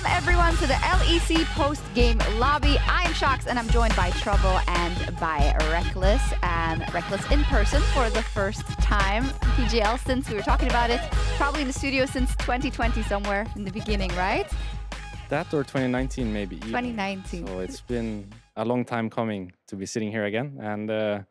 Welcome everyone to the LEC post-game lobby. I am Sjokz and I'm joined by Trouble and by Rekkles. And Rekkles in person for the first time PGL since we were talking about it. Probably in the studio since 2020 somewhere in the beginning, right? That or 2019 maybe. Even. 2019. So it's been a long time coming to be sitting here again. And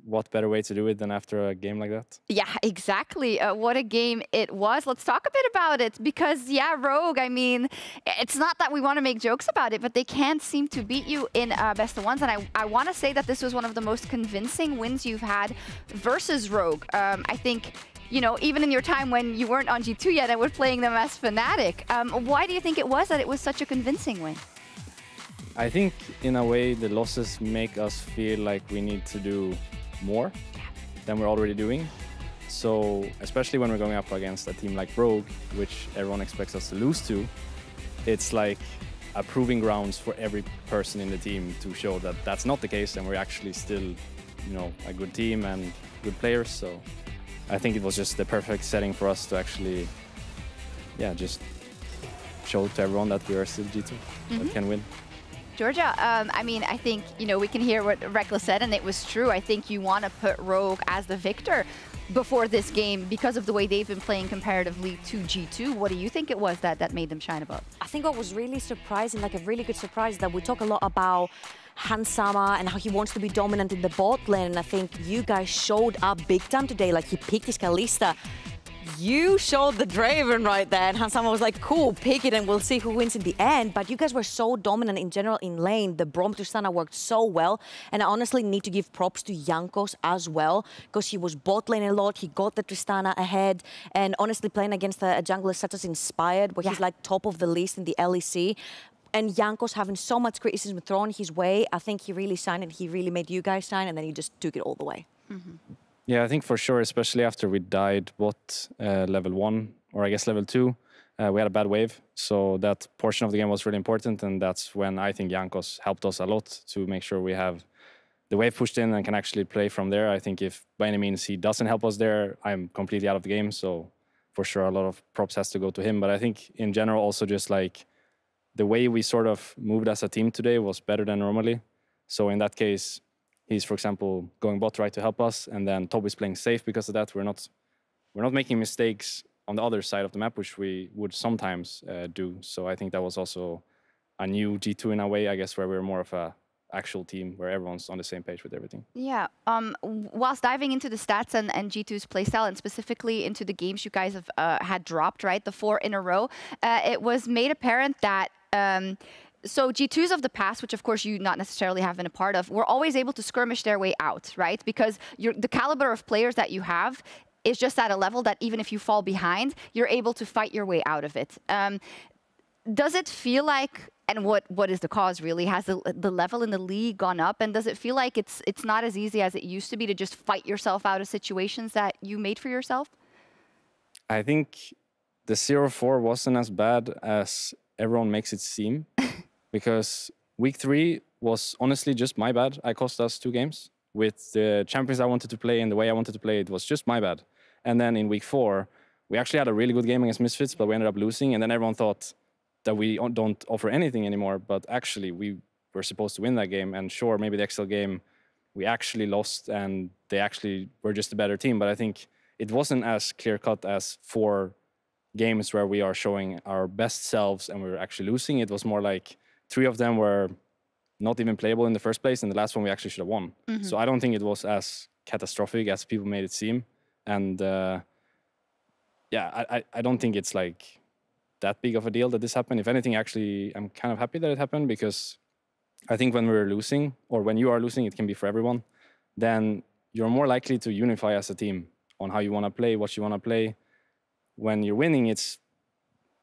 what better way to do it than after a game like that? Yeah, exactly. What a game it was. Let's talk a bit about it because, yeah, Rogue, I mean, it's not that we want to make jokes about it, but they can't seem to beat you in best of ones. And I want to say that this was one of the most convincing wins you've had versus Rogue. I think, you know, even in your time when you weren't on G2 yet and were playing them as Fnatic, why do you think it was that it was such a convincing win? I think, in a way, the losses make us feel like we need to do more than we're already doing. So especially when we're going up against a team like Rogue, which everyone expects us to lose to, it's like a proving grounds for every person in the team to show that that's not the case and we're actually still, you know, a good team and good players. So I think it was just the perfect setting for us to actually, yeah, just show to everyone that we are still G2, that can win. Georgia, I mean, I think, you know, we can hear what Rekkles said, and it was true. I think you want to put Rogue as the victor before this game because of the way they've been playing comparatively to G2. What do you think it was that made them shine above? I think what was really surprising, like a really good surprise, that we talk a lot about Hansama and how he wants to be dominant in the bot lane, and I think you guys showed up big time today. Like, he picked his Kalista. You showed the Draven right there, and Hansama was like, cool, pick it and we'll see who wins in the end. But you guys were so dominant in general in lane. The Braum Tristana worked so well. And I honestly need to give props to Sjokz as well, because he was bot lane a lot. He got the Tristana ahead. And honestly, playing against a jungler such as Inspired, where he's like top of the list in the LEC, and Sjokz having so much criticism thrown his way, I think he really shined and he really made you guys shine, and then he just took it all the way. Yeah, I think for sure, especially after we died, level 1, or I guess level 2, we had a bad wave. So that portion of the game was really important, and that's when I think Sjokz helped us a lot to make sure we have the wave pushed in and can actually play from there. I think if by any means he doesn't help us there, I'm completely out of the game. So for sure, a lot of props has to go to him. But I think in general, also just like the way we sort of moved as a team today was better than normally. So in that case, he's, for example, going bot right to help us, and then Toby's playing safe because of that. We're not making mistakes on the other side of the map, which we would sometimes do. So I think that was also a new G2 in a way, I guess, where we're more of a actual team where everyone's on the same page with everything. Yeah. Whilst diving into the stats and G2's playstyle, and specifically into the games you guys have had dropped, right, the 4 in a row, it was made apparent that so G2s of the past, which of course you not necessarily have been a part of, were always able to skirmish their way out, right? Because the caliber of players that you have is just at a level that even if you fall behind, you're able to fight your way out of it. Does it feel like, and what is the cause really? Has the level in the league gone up? And does it feel like it's not as easy as it used to be to just fight yourself out of situations that you made for yourself? I think the 0-4 wasn't as bad as everyone makes it seem. Because week 3 was honestly just my bad. I cost us 2 games. With the champions I wanted to play and the way I wanted to play, it was just my bad. And then in week 4, we actually had a really good game against Misfits, but we ended up losing. And then everyone thought that we don't offer anything anymore. But actually, we were supposed to win that game. And sure, maybe the XL game, we actually lost and they actually were just a better team. But I think it wasn't as clear-cut as 4 games where we are showing our best selves and we're actually losing. It was more like 3 of them were not even playable in the first place, and the last one we actually should have won. So I don't think it was as catastrophic as people made it seem. And yeah, I don't think it's like that big of a deal that this happened. If anything, actually, I'm kind of happy that it happened, because I think when we're losing, or when you are losing, it can be for everyone, then you're more likely to unify as a team on how you want to play, what you want to play. When you're winning, it's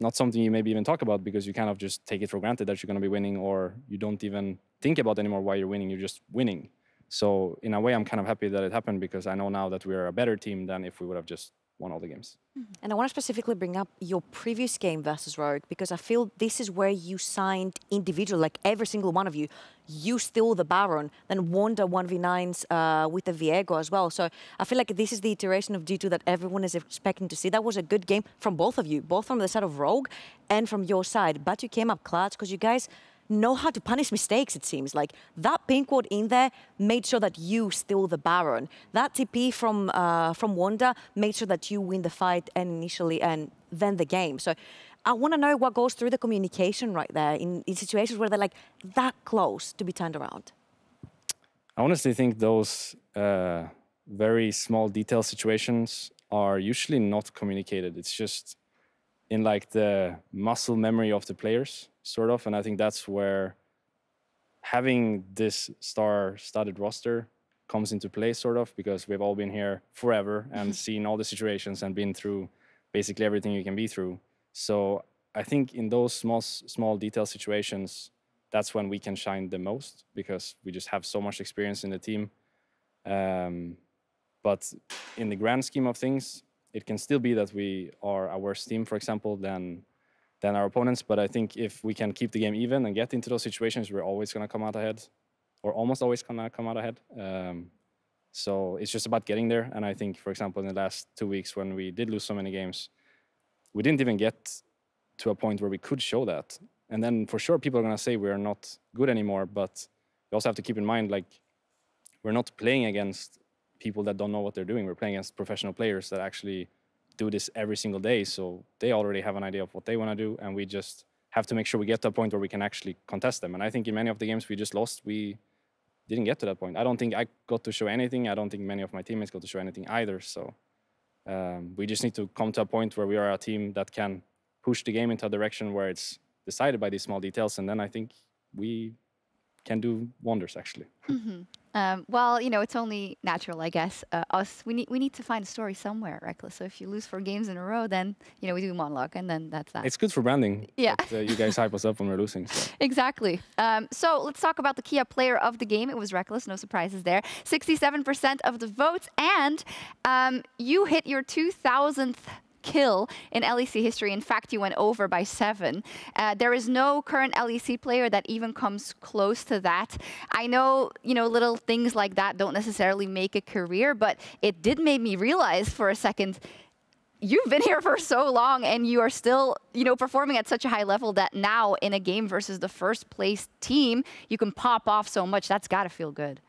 not something you maybe even talk about, because you kind of just take it for granted that you're going to be winning, or you don't even think about anymore why you're winning, you're just winning. So in a way, I'm kind of happy that it happened, because I know now that we're a better team than if we would have just won all the games. And I want to specifically bring up your previous game versus Rogue, because I feel this is where you signed individual, like every single one of you. You steal the Baron, then won the 1v9s with the Viego as well. So I feel like this is the iteration of G2 that everyone is expecting to see. That was a good game from both of you, both from the side of Rogue and from your side. But you came up clutch because you guys know how to punish mistakes, it seems. Like that pink ward in there made sure that you steal the Baron. That TP from Wanda made sure that you win the fight and initially and then the game. So I want to know what goes through the communication right there in situations where they're like that close to be turned around. I honestly think those very small detail situations are usually not communicated. It's just in like the muscle memory of the players, sort of. And I think that's where having this star-studded roster comes into play, sort of, because we've all been here forever and seen all the situations and been through basically everything you can be through. So I think in those small detail situations, that's when we can shine the most, because we just have so much experience in the team. But in the grand scheme of things, it can still be that we are a worse team, for example, than our opponents. But I think if we can keep the game even and get into those situations, we're always going to come out ahead, or almost always going to come out ahead. So it's just about getting there. And I think, for example, in the last 2 weeks when we did lose so many games, we didn't even get to a point where we could show that. And then for sure, people are going to say we are not good anymore. But you also have to keep in mind, like, we're not playing against people that don't know what they're doing. We're playing against professional players that actually do this every single day. So they already have an idea of what they want to do. And we just have to make sure we get to a point where we can actually contest them. And I think in many of the games we just lost, we didn't get to that point. I don't think I got to show anything. I don't think many of my teammates got to show anything either. So we just need to come to a point where we are a team that can push the game into a direction where it's decided by these small details. And then I think we can do wonders, actually. Well, you know, it's only natural, I guess. We need to find a story somewhere, Rekkles. So if you lose 4 games in a row, then, you know, we do monologue, and then that's that. It's good for branding. Yeah. That, you guys hype us up when we're losing. So. Exactly. So let's talk about the Kia player of the game. It was Rekkles, no surprises there. 67% of the votes, and you hit your 2000th kill in LEC history. In fact, you went over by 7. There is no current LEC player that even comes close to that. I know, you know, little things like that don't necessarily make a career, but it did make me realize for a second, you've been here for so long and you are still, you know, performing at such a high level that now in a game versus the first place team, you can pop off so much. That's got to feel good.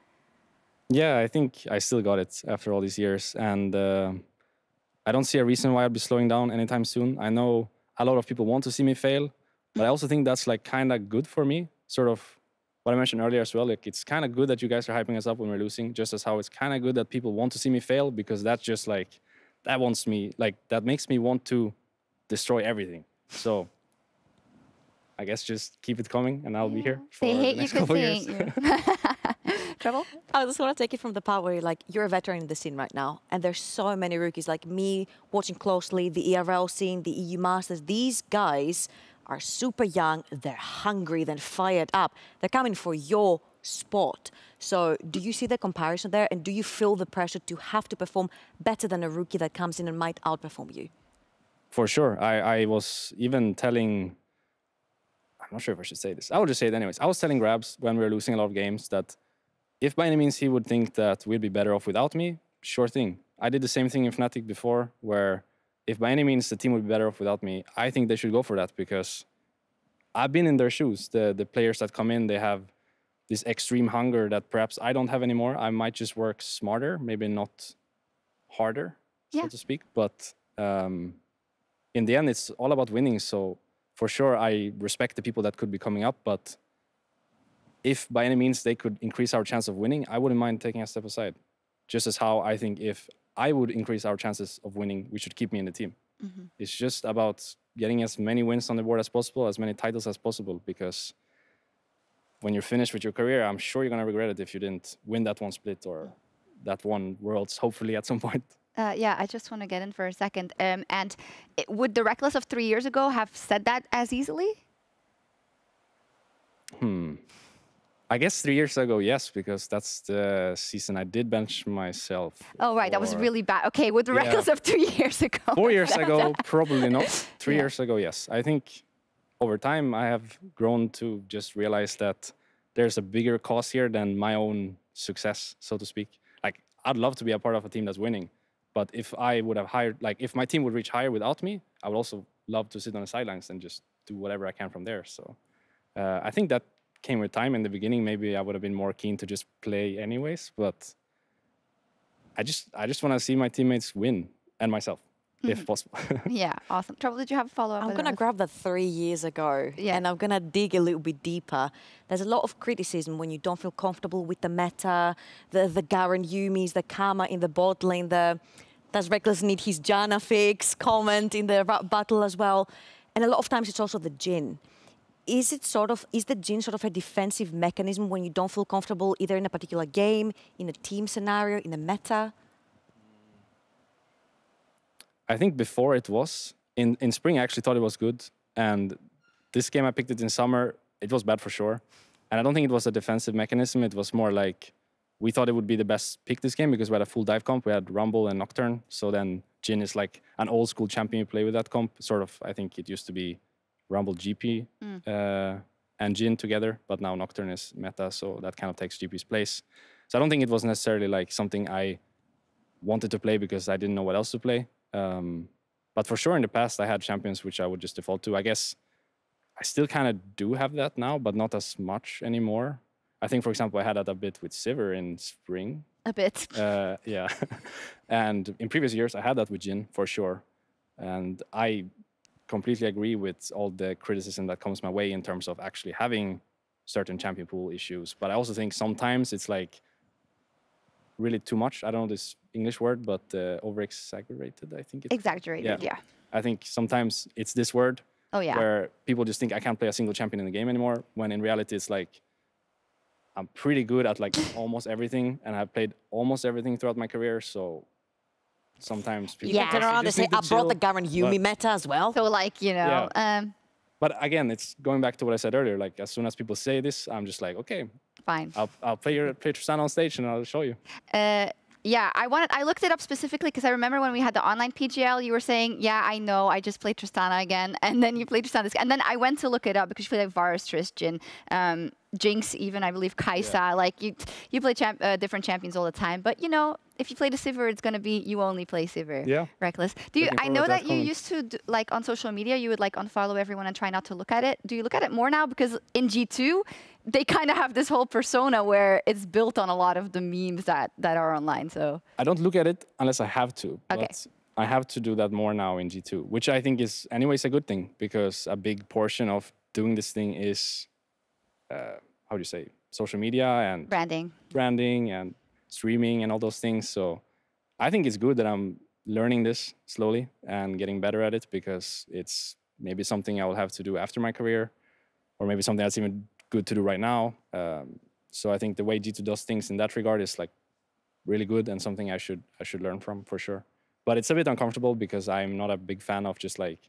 Yeah, I think I still got it after all these years. And I don't see a reason why I'll be slowing down anytime soon. I know a lot of people want to see me fail, but I also think that's like kind of good for me. Sort of what I mentioned earlier as well. Like, it's kind of good that you guys are hyping us up when we're losing, just as how it's kind of good that people want to see me fail, because that's just like, that wants me, like, that makes me want to destroy everything. So I guess just keep it coming and I'll be here for the next couple of years. Trouble? I just want to take it from the part where you're a veteran in the scene right now, and there's so many rookies like me watching closely the ERL scene, the EU Masters. These guys are super young, they're hungry, they're fired up. They're coming for your spot. So do you see the comparison there, and do you feel the pressure to have to perform better than a rookie that comes in and might outperform you? For sure. I was even telling, I'm not sure if I should say this. I will just say it anyways. I was telling Grabs when we were losing a lot of games that if by any means he would think that we'd be better off without me, sure thing. I did the same thing in Fnatic before, where if by any means the team would be better off without me, I think they should go for that, because I've been in their shoes. The players that come in, they have this extreme hunger that perhaps I don't have anymore. I might just work smarter, maybe not harder, so to speak. But in the end, it's all about winning. So for sure, I respect the people that could be coming up, but if by any means they could increase our chance of winning, I wouldn't mind taking a step aside. Just as how I think if I would increase our chances of winning, we should keep me in the team. It's just about getting as many wins on the board as possible, as many titles as possible, because when you're finished with your career, I'm sure you're going to regret it if you didn't win that one split or that one Worlds, hopefully at some point. Yeah, I just want to get in for a second. And would the Rekkles of 3 years ago have said that as easily? I guess 3 years ago, yes, because that's the season I did bench myself. Oh, right. That was really bad. Okay, with the Yeah. Rekkles of 2 years ago. 4 years ago, probably not. 3 Yeah. years ago, yes. I think over time I have grown to just realize that there's a bigger cause here than my own success, so to speak. Like, I'd love to be a part of a team that's winning, but if I would have hired, like, if my team would reach higher without me, I would also love to sit on the sidelines and just do whatever I can from there. So I think that came with time. In the beginning, maybe I would have been more keen to just play anyways, but I just want to see my teammates win and myself, if possible. Yeah, awesome. Trouble, did you have a follow-up? I'm going to grab that 3 years ago, and I'm going to dig a little bit deeper. There's a lot of criticism when you don't feel comfortable with the meta, the Garen Yumis, the Karma in the bot lane, does Rekkles need his Janna fix comment in the battle as well? And a lot of times it's also the Jhin. Is the Jhin sort of a defensive mechanism when you don't feel comfortable either in a particular game, in a team scenario, in a meta? I think before it was. In spring, I actually thought it was good. And this game, I picked it in summer. It was bad for sure. And I don't think it was a defensive mechanism. It was more like we thought it would be the best pick this game because we had a full dive comp. We had Rumble and Nocturne. So then Jhin is like an old school champion you play with that comp. Sort of, I think it used to be Rumble GP and Jhin together. But now Nocturne is meta. So that kind of takes GP's place. So I don't think it was necessarily like something I wanted to play because I didn't know what else to play. But for sure in the past I had champions which I would just default to. I guess I still kind of do have that now, but not as much anymore. I think, for example, I had that a bit with Sivir in spring. A bit. Yeah. And in previous years I had that with Jhin for sure. And I completely agree with all the criticism that comes my way in terms of actually having certain champion pool issues. But I also think sometimes it's like really too much. I don't know this English word, but over-exaggerated, I think. Exaggerated, yeah. I think sometimes it's this word where people just think I can't play a single champion in the game anymore, when in reality it's like I'm pretty good at like almost everything, and I've played almost everything throughout my career, so sometimes people... Yeah, turn around and say, I brought the Garen Yumi meta as well. So like, you know... But again, it's going back to what I said earlier. Like, as soon as people say this, I'm just like, okay, fine. I'll play Tristana on stage and I'll show you. Yeah, I looked it up specifically because I remember when we had the online PGL, you were saying, yeah, I know, I just played Tristana again. And then you played Tristana. And then I went to look it up because you play like Varus, Trist, Jhin, Jinx, even, I believe, Kai'Sa. Yeah. Like, you play different champions all the time. But, you know, if you play the Sivir, it's going to be you only play Sivir. Yeah. Rekkles. I know that you used to, like, on social media, you would, like, unfollow everyone and try not to look at it. Do you look at it more now? Because in G2, they kind of have this whole persona where it's built on a lot of the memes that are online. So I don't look at it unless I have to. Okay. But I have to do that more now in G2, which I think is anyways a good thing, because a big portion of doing this thing is, how do you say, social media and branding and streaming and all those things. So I think it's good that I'm learning this slowly and getting better at it, because it's maybe something I will have to do after my career, or maybe something that's even good to do right now. So I think the way G2 does things in that regard is like really good and something I should learn from for sure. But it's a bit uncomfortable because I'm not a big fan of just like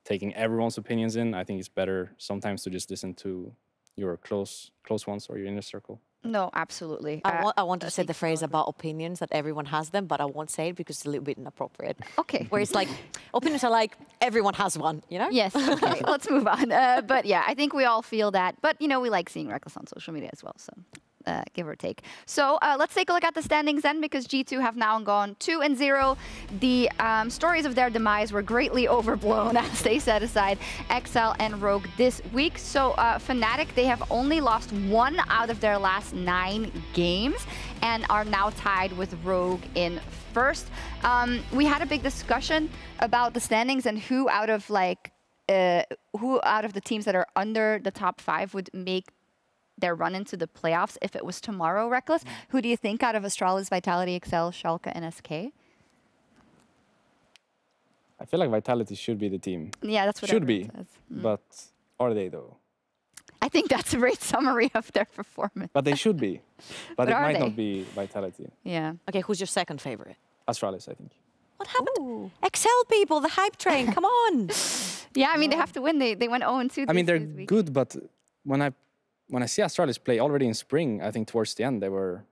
taking everyone's opinions in. I think it's better sometimes to just listen to your close ones or your inner circle. No, absolutely. I want to say the phrase about opinions, that everyone has them, but I won't say it because it's a little bit inappropriate. Okay. Where it's like, opinions are like, everyone has one, you know? Yes, okay, let's move on. But yeah, I think we all feel that. But, you know, we like seeing Rekkles on social media as well, so give or take. So let's take a look at the standings then, because G2 have now gone 2-0. The stories of their demise were greatly overblown as they set aside XL and Rogue this week. So Fnatic, they have only lost 1 out of their last 9 games and are now tied with Rogue in first. We had a big discussion about the standings and who out of the teams that are under the top 5 would make their run into the playoffs if it was tomorrow, Rekkles. Who do you think out of Astralis, Vitality, XL, Schalke, and SK? I feel like Vitality should be the team. Yeah, that's what should be. Says. But are they though? I think that's a great summary of their performance. But they should be. But it might not be Vitality. Yeah. Okay, who's your second favorite? Astralis, I think. What happened? Ooh. XL people, the hype train, come on. Yeah, I mean, they have to win. They went 0-2 I mean, they're this week. good, but when when I see Astralis play already in spring, I think towards the end they were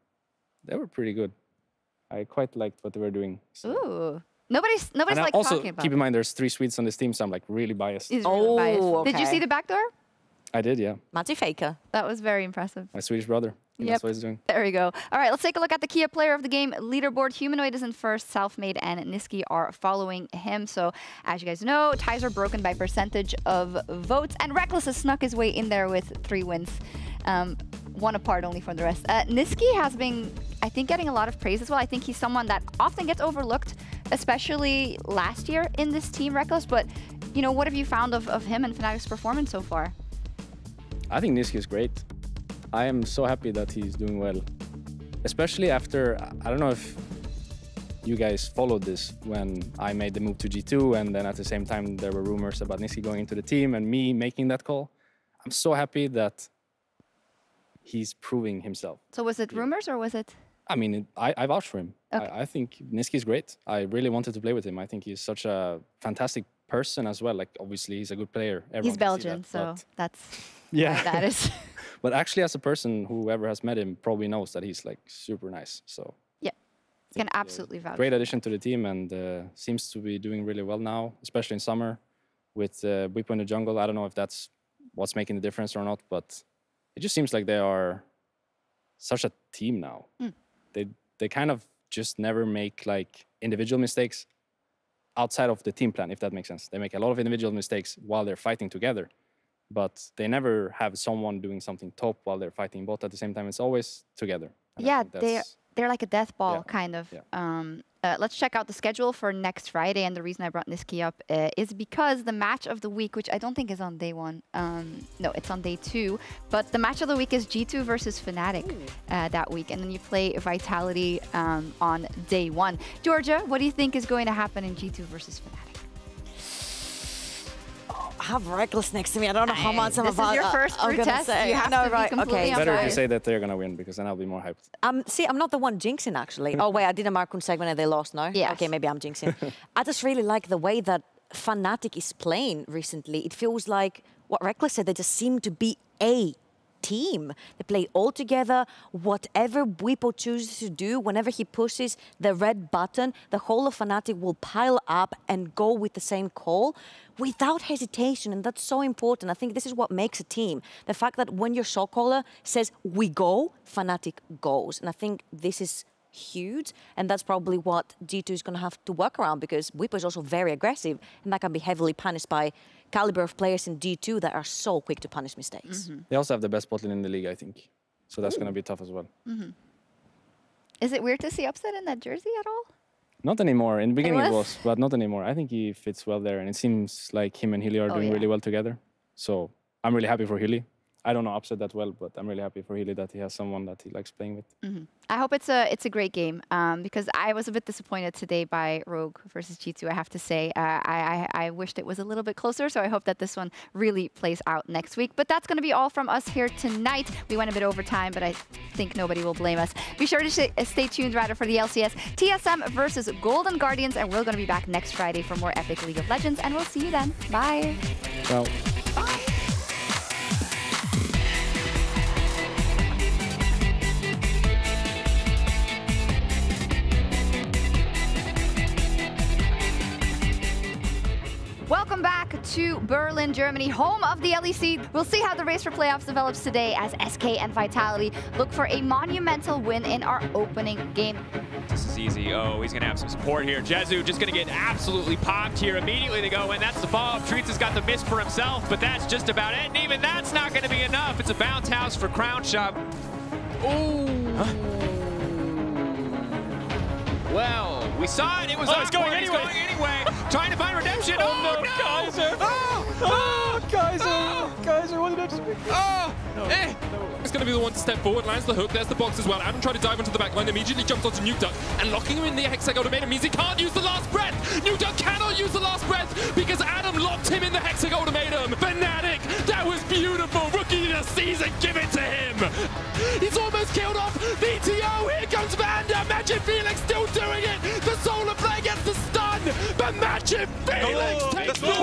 pretty good. I quite liked what they were doing. So. Ooh. Nobody's like also talking about. Keep in mind there's 3 Swedes on this team, so I'm like really biased. He's really biased. Okay. Did you see the back door? I did, yeah. Matty Faker. That was very impressive. My Swedish brother. That's what he's doing. There we go. All right, let's take a look at the Kia player of the game leaderboard. Humanoid is in first, Selfmade and Niski are following him. So as you guys know, ties are broken by percentage of votes, and Rekkles has snuck his way in there with 3 wins. 1 apart only from the rest. Niski has been, I think, getting a lot of praise as well. I think he's someone that often gets overlooked, especially last year in this team, Rekkles. But, you know, what have you found of him and Fnatic's performance so far? I think Niski is great. I am so happy that he's doing well. Especially after, I don't know if you guys followed this when I made the move to G2, and then at the same time there were rumors about Niski going into the team and me making that call. I'm so happy that he's proving himself. So was it rumors or was it? I mean, I vouch for him. Okay. I think Niski is great. I really wanted to play with him. I think he's such a fantastic person as well. Like, obviously, he's a good player. Everyone He's can see Belgian, that, so that's yeah, that is. But actually, as a person, whoever has met him probably knows that he's like super nice. So yeah, can absolutely vouch. Great addition to the team, and seems to be doing really well now, especially in summer with Bwipo in the jungle. I don't know if that's what's making the difference or not, but it just seems like they are such a team now. They kind of just never make like individual mistakes outside of the team plan, if that makes sense. They make a lot of individual mistakes while they're fighting together, but they never have someone doing something top while they're fighting bot at the same time. It's always together. And Yeah, they're like a death ball, kind of. Yeah. Let's check out the schedule for next Friday. And the reason I brought Niski up is because the match of the week, which I don't think is on day 1. No, it's on day 2. But the match of the week is G2 versus Fnatic that week. And then you play Vitality on day 1. Georgia, what do you think is going to happen in G2 versus Fnatic? I have Rekkles next to me. I don't know how much I'm about. This is your first brew test. Say. You have to be completely Better unbiased. to say that they're going to win, because then I'll be more hyped. See, I'm not the one jinxing, actually. Oh, wait, I did a Markun segment and they lost, no? Yes. Okay, maybe I'm jinxing. I just really like the way that Fnatic is playing recently. It feels like what Rekkles said, they just seem to be a team. They play all together. Whatever Bwipo chooses to do, whenever he pushes the red button, the whole of Fnatic will pile up and go with the same call without hesitation, and that's so important. I think this is what makes a team. The fact that when your shot caller says, we go, Fnatic goes. And I think this is huge, and that's probably what G2 is going to have to work around, because Bwipo is also very aggressive, and that can be heavily punished by caliber of players in G2 that are so quick to punish mistakes. They also have the best bot lane in the league, I think. So that's going to be tough as well. Is it weird to see Upset in that jersey at all? Not anymore. In the beginning it was, but not anymore. I think he fits well there, and it seems like him and Hilly are doing really well together. So I'm really happy for Hilly. I don't know Upset that well, but I'm really happy for Hilly that he has someone that he likes playing with. I hope it's a great game, because I was a bit disappointed today by Rogue versus G2, I have to say. I wished it was a little bit closer, so I hope that this one really plays out next week. But that's going to be all from us here tonight. We went a bit over time, but I think nobody will blame us. Be sure to stay tuned rather for the LCS TSM versus Golden Guardians, and we're going to be back next Friday for more epic League of Legends, and we'll see you then. Bye. Well. Bye. Welcome back to Berlin, Germany, home of the LEC. We'll see how the race for playoffs develops today as SK and Vitality look for a monumental win in our opening game. This is easy. Oh, he's going to have some support here. Jezu just going to get absolutely popped here. Immediately they go in. That's the follow-up. Treats has got the miss for himself, but that's just about it. And even that's not going to be enough. It's a bounce house for Crown Shop. Ooh. Huh? Well, we saw it. It was it's going anyway. He's going anyway. Trying to find redemption. Oh, no, Kaiser. Kaiser, what did I It's going to be the one to step forward, lands the hook, there's the box as well. Adam tried to dive into the back line, immediately jumps onto Nukeduck, and locking him in the Hexag ultimatum means he can't use the last breath. Nukeduck cannot use the last breath because Adam locked him in the Hexag ultimatum. Fnatic, that was beautiful. Rookie of the season, give it to him. He's almost killed off VTO. Here comes Vanda. Magic Felix still doing it. The Solar Play gets the stun, but Magic Felix takes the win.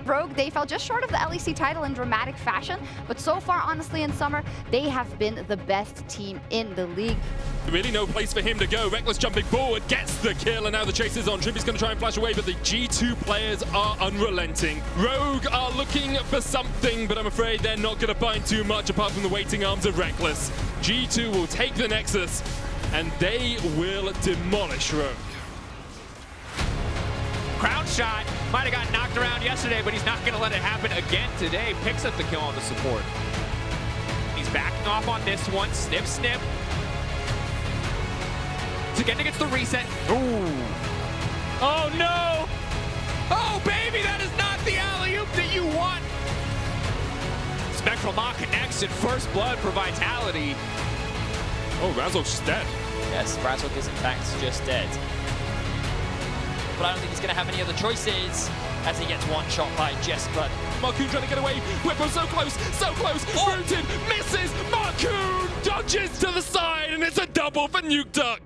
Rogue, they fell just short of the LEC title in dramatic fashion, but so far, honestly, in summer, they have been the best team in the league. Really no place for him to go. Rekkles jumping forward, gets the kill, and now the chase is on. Trippy's going to try and flash away, but the G2 players are unrelenting. Rogue are looking for something, but I'm afraid they're not going to find too much apart from the waiting arms of Rekkles. G2 will take the Nexus, and they will demolish Rogue. Crown shot might have gotten knocked around yesterday, but he's not going to let it happen again today. Picks up the kill on the support. He's backing off on this one. Snip, snip. Again gets the reset. Ooh. Oh no! Oh baby, that is not the alley-oop that you want! Spectral Maw connects and First Blood for Vitality. Oh, Razork's just dead. Yes, Razork is in fact just dead. But I don't think he's going to have any other choices as he gets one shot by Jesper. Marcoon trying to get away. Whippo so close, so close. Oh. Rooted, misses. Marcoon dodges to the side, and it's a double for Nuke Duck.